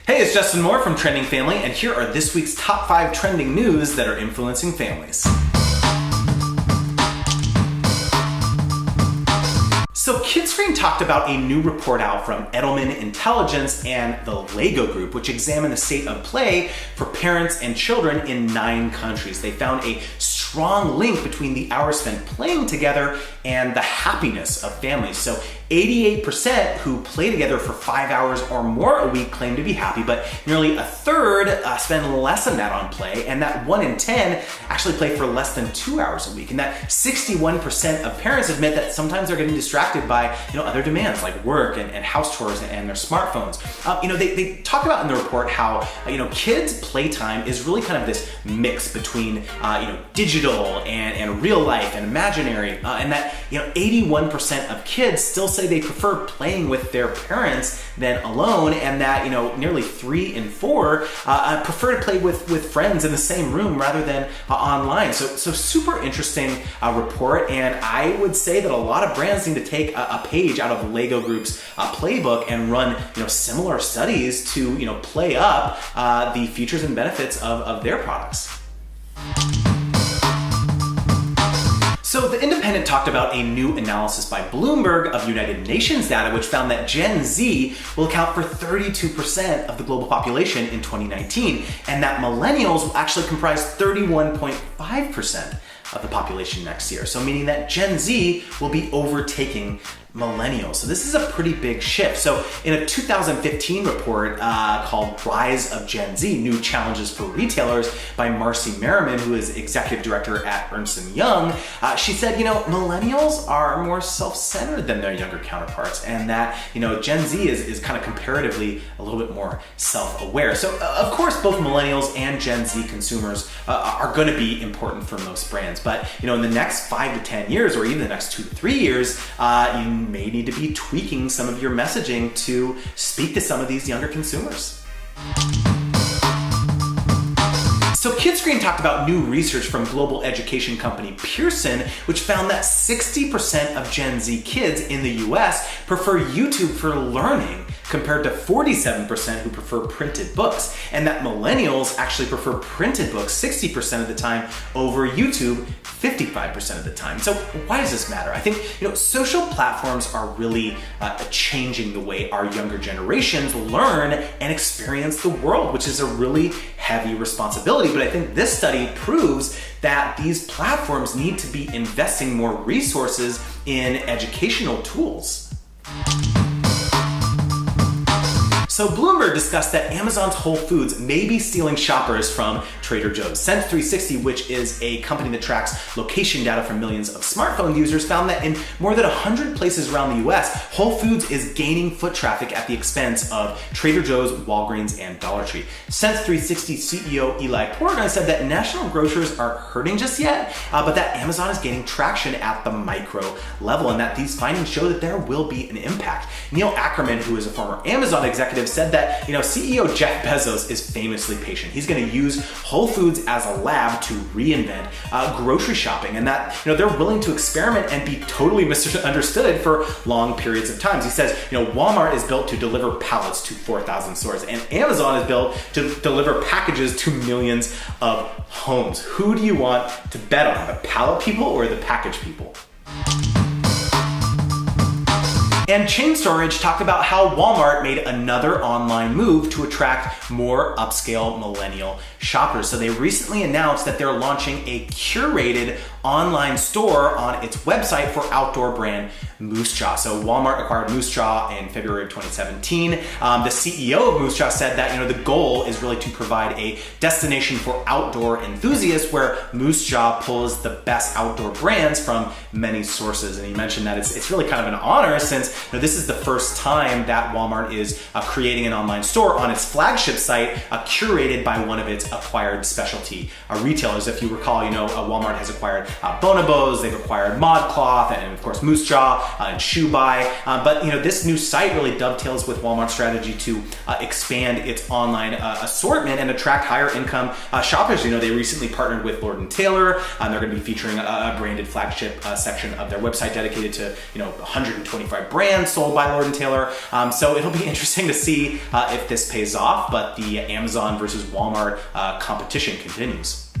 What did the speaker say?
Hey, it's Justin Moore from Trending Family, and here are this week's top 5 trending news that are influencing families. So Kidscreen talked about a new report out from Edelman Intelligence and the Lego Group, which examined the state of play for parents and children in 9 countries. They found a strong link between the hours spent playing together and the happiness of families. So 88% who play together for 5 hours or more a week claim to be happy, but nearly a third spend less than that on play, and that 1 in 10 actually play for less than 2 hours a week. And that 61% of parents admit that sometimes they're getting distracted by other demands like work and house chores and their smartphones. They talk about in the report how kids' playtime is really kind of this mix between digital and real life and imaginary, and that 81% of kids still say they prefer playing with their parents than alone, and that nearly 3 in 4 prefer to play with friends in the same room rather than online. So super interesting report, and I would say that a lot of brands need to take a page out of Lego Group's playbook and run similar studies to play up the features and benefits of their products. So The Independent talked about a new analysis by Bloomberg of United Nations data, which found that Gen Z will account for 32% of the global population in 2019, and that millennials will actually comprise 31.5% of the population next year. So meaning that Gen Z will be overtaking millennials. So this is a pretty big shift. So in a 2015 report called Rise of Gen Z, New Challenges for Retailers by Marcy Merriman, who is executive director at Ernst & Young, she said, millennials are more self-centered than their younger counterparts, and that, Gen Z is kind of comparatively a little bit more self-aware. So of course, both millennials and Gen Z consumers are going to be important for most brands. But, in the next 5 to 10 years, or even the next 2 to 3 years, you may need to be tweaking some of your messaging to speak to some of these younger consumers. So Kidscreen talked about new research from global education company Pearson, which found that 60% of Gen Z kids in the US prefer YouTube for learning, compared to 47% who prefer printed books, and that millennials actually prefer printed books 60% of the time over YouTube 55% of the time. So why does this matter? I think social platforms are really changing the way our younger generations learn and experience the world, which is a really heavy responsibility. But I think this study proves that these platforms need to be investing more resources in educational tools. So Bloomberg discussed that Amazon's Whole Foods may be stealing shoppers from Trader Joe's. Sense360, which is a company that tracks location data from millions of smartphone users, found that in more than 100 places around the US, Whole Foods is gaining foot traffic at the expense of Trader Joe's, Walgreens, and Dollar Tree. Sense360 CEO Eli Portnoy said that national grocers aren't hurting just yet, but that Amazon is gaining traction at the micro level, and that these findings show that there will be an impact. Neil Ackerman, who is a former Amazon executive, said that CEO Jeff Bezos is famously patient. He's going to use Whole Foods as a lab to reinvent grocery shopping, and that they're willing to experiment and be totally misunderstood for long periods of time. He says Walmart is built to deliver pallets to 4,000 stores, and Amazon is built to deliver packages to millions of homes. Who do you want to bet on, the pallet people or the package people? And Chain Storage talked about how Walmart made another online move to attract more upscale millennial shoppers. So they recently announced that they're launching a curated online store on its website for outdoor brand Moose Jaw. So Walmart acquired Moose Jaw in February of 2017. The CEO of Moose Jaw said that the goal is really to provide a destination for outdoor enthusiasts where Moose Jaw pulls the best outdoor brands from many sources. And he mentioned that it's really kind of an honor, since this is the first time that Walmart is creating an online store on its flagship site, curated by one of its acquired specialty retailers. If you recall, Walmart has acquired Bonobos, they've acquired ModCloth, and of course Moose Jaw and Shoe Buy. But this new site really dovetails with Walmart's strategy to expand its online assortment and attract higher income shoppers. They recently partnered with Lord & Taylor, and they're going to be featuring a branded flagship section of their website dedicated to 125 brands. brand sold by Lord & Taylor. So it'll be interesting to see if this pays off, but the Amazon versus Walmart competition continues.